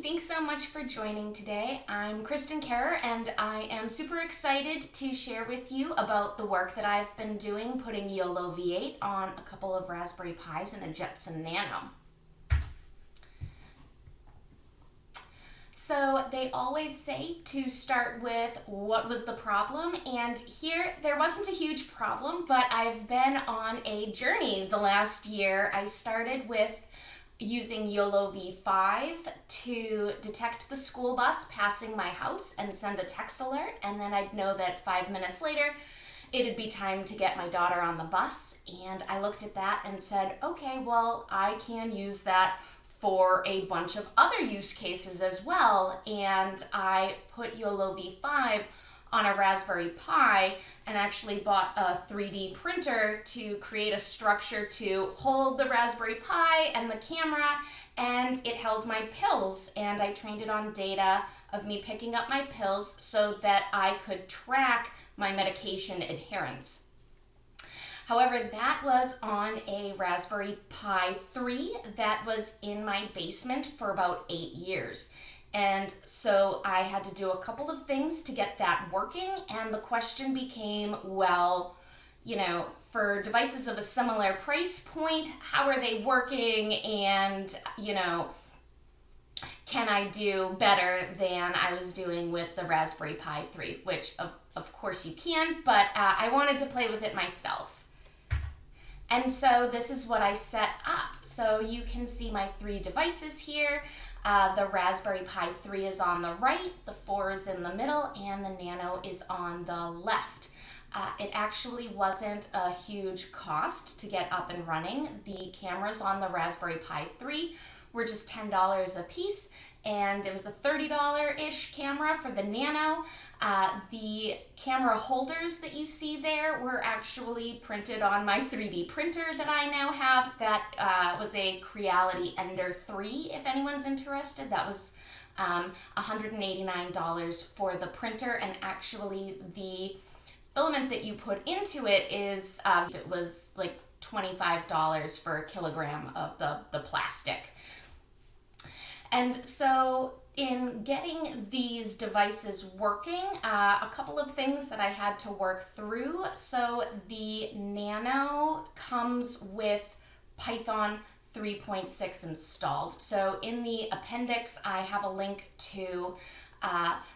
thanks so much for joining today. I'm Kristen Kerr and I am super excited to share with you about the work that I've been doing putting YOLOv8 on a couple of Raspberry Pis and a Jetson Nano. So they always say to start with what was the problem, and here there wasn't a huge problem, but I've been on a journey the last year. I started with using YOLOv8 to detect the school bus passing my house and send a text alert, and then I'd know that 5 minutes later it'd be time to get my daughter on the bus. And I looked at that and said, okay, well, I can use that for a bunch of other use cases as well. And I put YOLOv8 on a Raspberry Pi and actually bought a 3D printer to create a structure to hold the Raspberry Pi and the camera, and it held my pills, and I trained it on data of me picking up my pills so that I could track my medication adherence. However, that was on a Raspberry Pi 3 that was in my basement for about 8 years. And so I had to do a couple of things to get that working, and the question became, well, you know, for devices of a similar price point, how are they working? And, you know, can I do better than I was doing with the Raspberry Pi 3, which of course you can, but I wanted to play with it myself. And so this is what I set up. So you can see my 3 devices here. The Raspberry Pi 3 is on the right, the 4 is in the middle, and the Nano is on the left. It actually wasn't a huge cost to get up and running. The cameras on the Raspberry Pi 3 were just $10 a piece, and it was a $30-ish camera for the Nano. The camera holders that you see there were actually printed on my 3D printer that I now have. That was a Creality Ender 3, if anyone's interested. That was $189 for the printer, and actually the filament that you put into it is, it was like $25 for a kilogram of the plastic. And so in getting these devices working, a couple of things that I had to work through. So the Nano comes with Python 3.6 installed. So in the appendix, I have a link to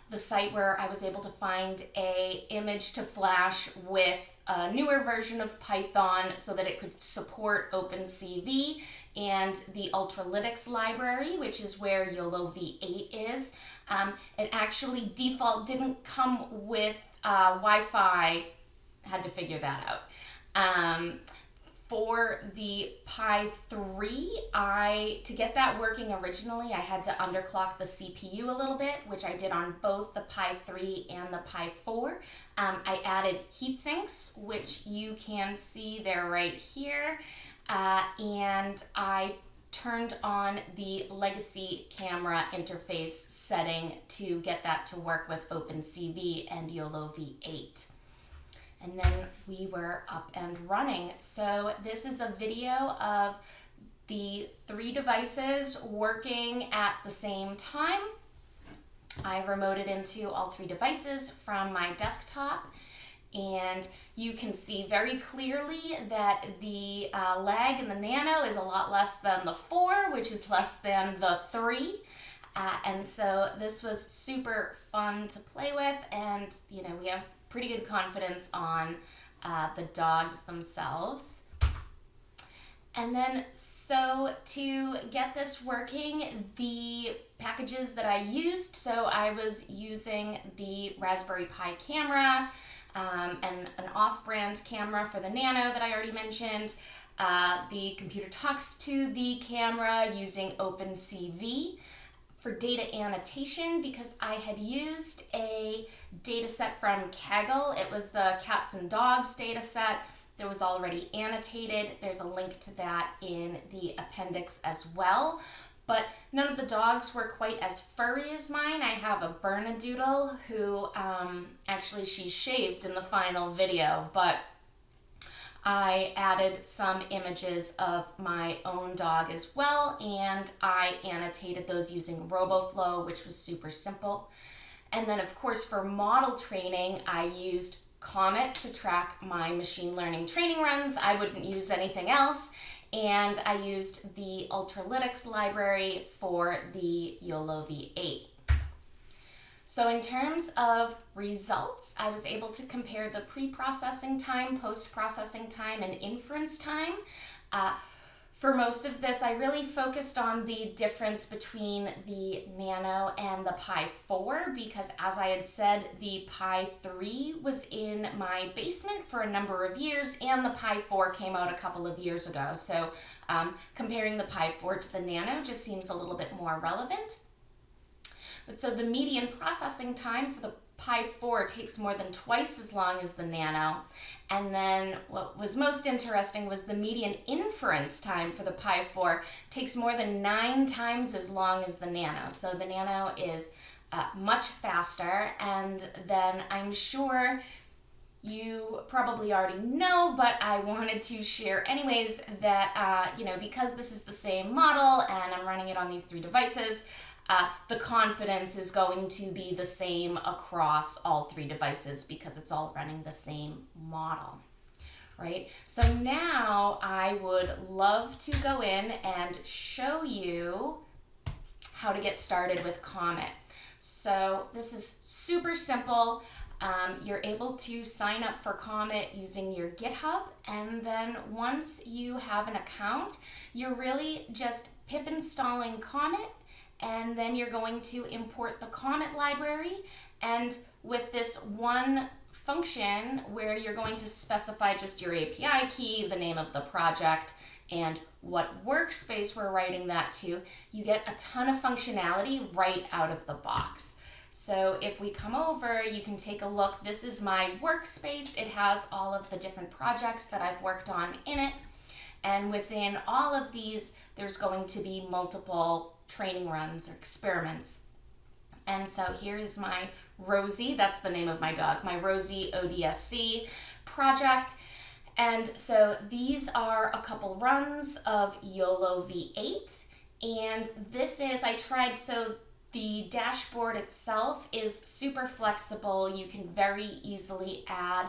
the site where I was able to find a image to flash with a newer version of Python so that it could support OpenCV and the Ultralytics library, which is where YOLOv8 is. It actually didn't come with Wi-Fi, had to figure that out. For the Pi 3, to get that working originally, I had to underclock the CPU a little bit, which I did on both the Pi 3 and the Pi 4. I added heat sinks, which you can see they're right here. And I turned on the legacy camera interface setting to get that to work with OpenCV and YOLOv8. And then we were up and running. So this is a video of the 3 devices working at the same time. I remoted into all 3 devices from my desktop, and you can see very clearly that the lag in the Nano is a lot less than the 4, which is less than the 3. And so this was super fun to play with, and you know, we have pretty good confidence on the dogs themselves. And then, so to get this working, the packages that I used, so I was using the Raspberry Pi camera, and an off-brand camera for the Nano that I already mentioned. The computer talks to the camera using OpenCV. For data annotation, because I had used a data set from Kaggle. It was the cats and dogs data set that was already annotated. There's a link to that in the appendix as well. But none of the dogs were quite as furry as mine. I have a Bernedoodle who, actually she's shaved in the final video, but I added some images of my own dog as well, and I annotated those using RoboFlow, which was super simple. And then of course for model training, I used Comet to track my machine learning training runs. I wouldn't use anything else. And I used the Ultralytics library for the YOLOv8. So in terms of results, I was able to compare the pre-processing time, post-processing time, and inference time. For most of this, I really focused on the difference between the Nano and the Pi 4 because, as I had said, the Pi 3 was in my basement for a number of years and the Pi 4 came out a couple of years ago. So comparing the Pi 4 to the Nano just seems a little bit more relevant. But so the median processing time for the Pi 4 takes more than twice as long as the Nano. And then what was most interesting was the median inference time for the Pi 4 takes more than 9 times as long as the Nano. So the Nano is much faster. And then I'm sure you probably already know, but I wanted to share anyways that, because this is the same model and I'm running it on these 3 devices, the confidence is going to be the same across all 3 devices because it's all running the same model, right? So now I would love to go in and show you how to get started with Comet. So this is super simple. You're able to sign up for Comet using your GitHub, and then once you have an account, you're really just pip installing Comet, and then you're going to import the Comet library, and with this one function where you're going to specify just your API key, the name of the project, and what workspace we're writing that to, you get a ton of functionality right out of the box. So if we come over, you can take a look. This is my workspace. It has all of the different projects that I've worked on in it. And within all of these, there's going to be multiple training runs or experiments. And so here's my Rosie, that's the name of my dog, my Rosie ODSC project. And so these are a couple runs of YOLOv8. And this is, so the dashboard itself is super flexible. You can very easily add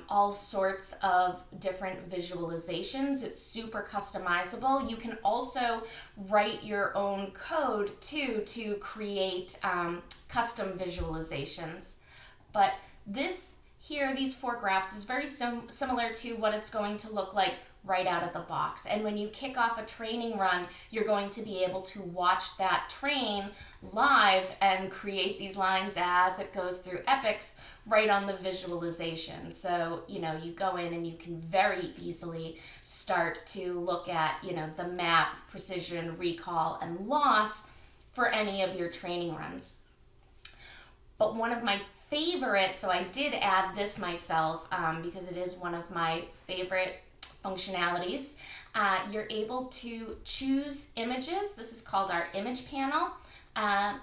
all sorts of different visualizations. It's super customizable. You can also write your own code too to create custom visualizations. But this here, these 4 graphs, is very similar to what it's going to look like right out of the box. And when you kick off a training run, you're going to be able to watch that train live and create these lines as it goes through epics right on the visualization. So, you go in and you can very easily start to look at, the map, precision, recall, and loss for any of your training runs. But one of my favorites, so I did add this myself because it is one of my favorite functionalities. You're able to choose images. This is called our image panel.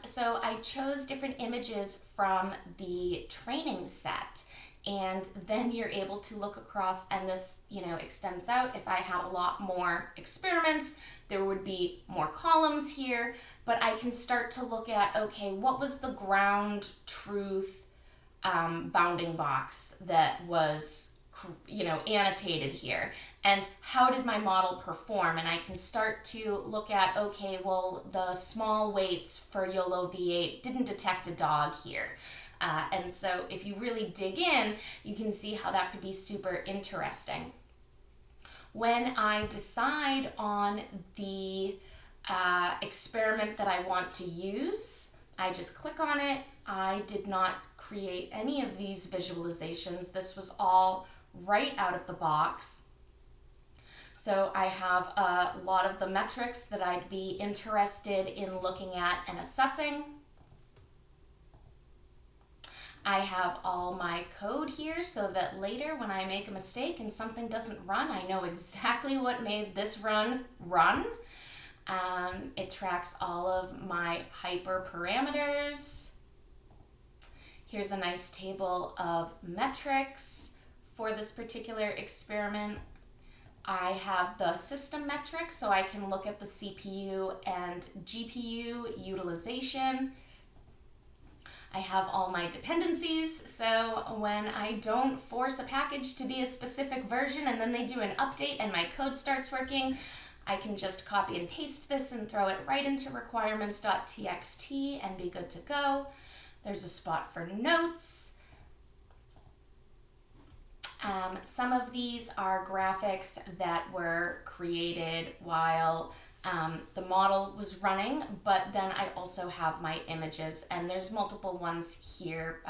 So I chose different images from the training set, and then you're able to look across, and this extends out. If I had a lot more experiments, there would be more columns here, but I can start to look at, okay, what was the ground truth bounding box that was annotated here, and how did my model perform? And I can start to look at, okay, well, the small weights for YOLOv8 didn't detect a dog here. And so if you really dig in, you can see how that could be super interesting. When I decide on the experiment that I want to use, I just click on it. I did not create any of these visualizations. This was all right out of the box. So I have a lot of the metrics that I'd be interested in looking at and assessing. I have all my code here so that later when I make a mistake and something doesn't run, I know exactly what made this run run. It tracks all of my hyperparameters. Here's a nice table of metrics for this particular experiment, I have the system metrics, so I can look at the CPU and GPU utilization. I have all my dependencies, so when I don't force a package to be a specific version and then they do an update and my code starts working, I can just copy and paste this and throw it right into requirements.txt and be good to go. There's a spot for notes. Some of these are graphics that were created while the model was running, but then I also have my images, and there's multiple ones here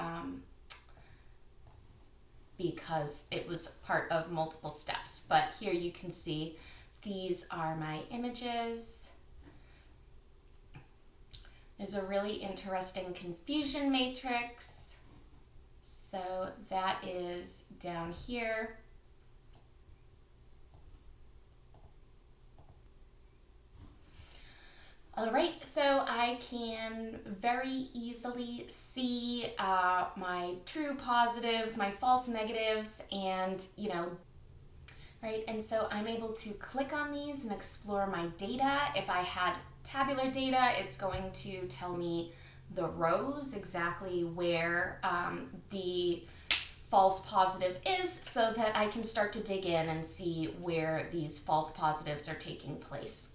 because it was part of multiple steps. But here you can see these are my images. There's a really interesting confusion matrix. So that is down here. All right, so I can very easily see my true positives, my false negatives, and right? And so I'm able to click on these and explore my data. If I had tabular data, it's going to tell me the rows, exactly where the false positive is, so that I can start to dig in and see where these false positives are taking place.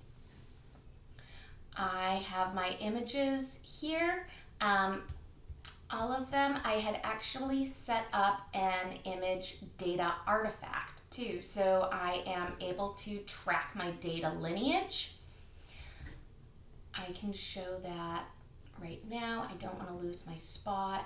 I have my images here. All of them, I had actually set up an image data artifact too, so I am able to track my data lineage. I can show that right now. I don't want to lose my spot.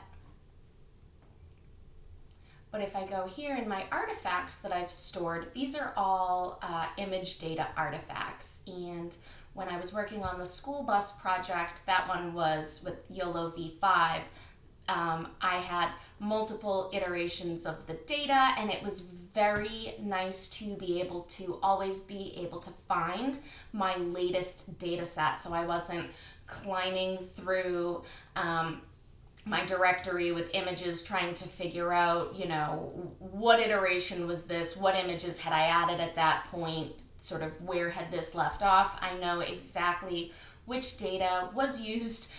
But if I go here in my artifacts that I've stored, these are all image data artifacts. And when I was working on the school bus project, that one was with YOLOv8, I had multiple iterations of the data, and it was very nice to be able to always be able to find my latest data set, so I wasn't climbing through my directory with images trying to figure out, what iteration was this, what images had I added at that point, sort of where had this left off. I know exactly which data was used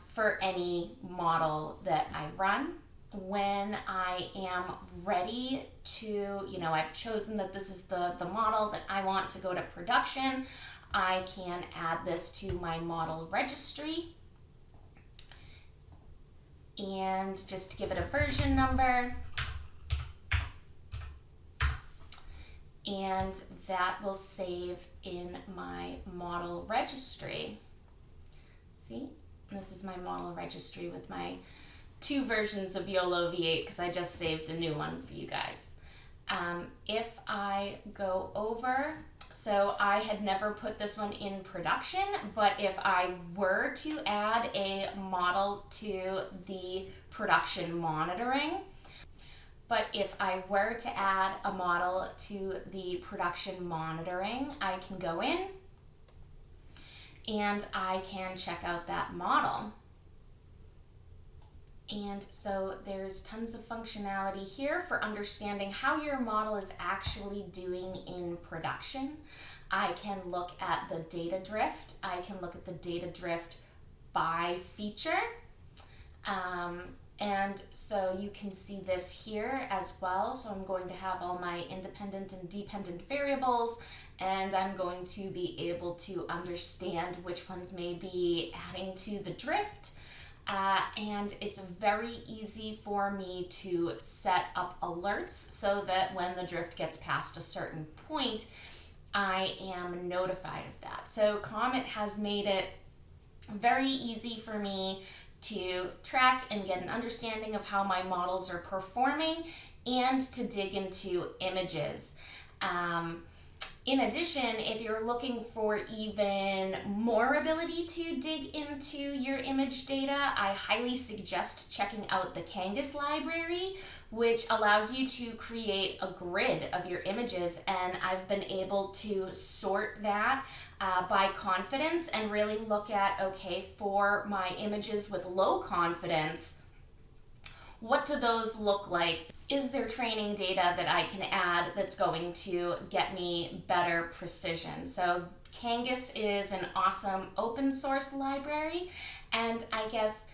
for any model that I run. When I am ready to, I've chosen that this is the model that I want to go to production, I can add this to my model registry and just give it a version number, and that will save in my model registry. See, this is my model registry with my 2 versions of YOLOv8 because I just saved a new one for you guys. If I go over, so I had never put this one in production, but if I were to add a model to the production monitoring, I can go in and I can check out that model. And so there's tons of functionality here for understanding how your model is actually doing in production. I can look at the data drift. I can look at the data drift by feature. And so you can see this here as well. So I'm going to have all my independent and dependent variables, and I'm going to be able to understand which ones may be adding to the drift. And it's very easy for me to set up alerts so that when the drift gets past a certain point, I am notified of that. So Comet has made it very easy for me to track and get an understanding of how my models are performing and to dig into images. In addition, if you're looking for even more ability to dig into your image data, I highly suggest checking out the Kangas library, which allows you to create a grid of your images, and I've been able to sort that by confidence and really look at, okay, for my images with low confidence, what do those look like? is there training data that I can add that's going to get me better precision? So Kangas is an awesome open source library, and I guess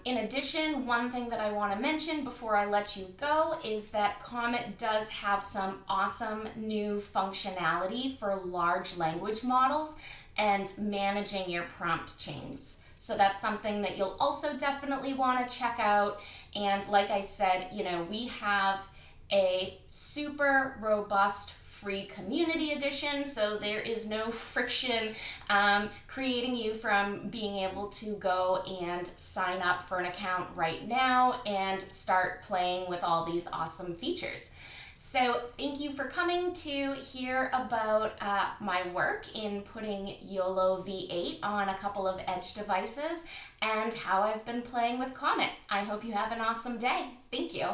in addition, one thing that I want to mention before I let you go is that Comet does have some awesome new functionality for large language models and managing your prompt chains. So that's something that you'll also definitely want to check out. And like I said, you know, we have a super robust free community edition, so there is no friction creating you from being able to go and sign up for an account right now and start playing with all these awesome features. So thank you for coming to hear about my work in putting YOLOv8 on a couple of edge devices and how I've been playing with Comet. I hope you have an awesome day. Thank you.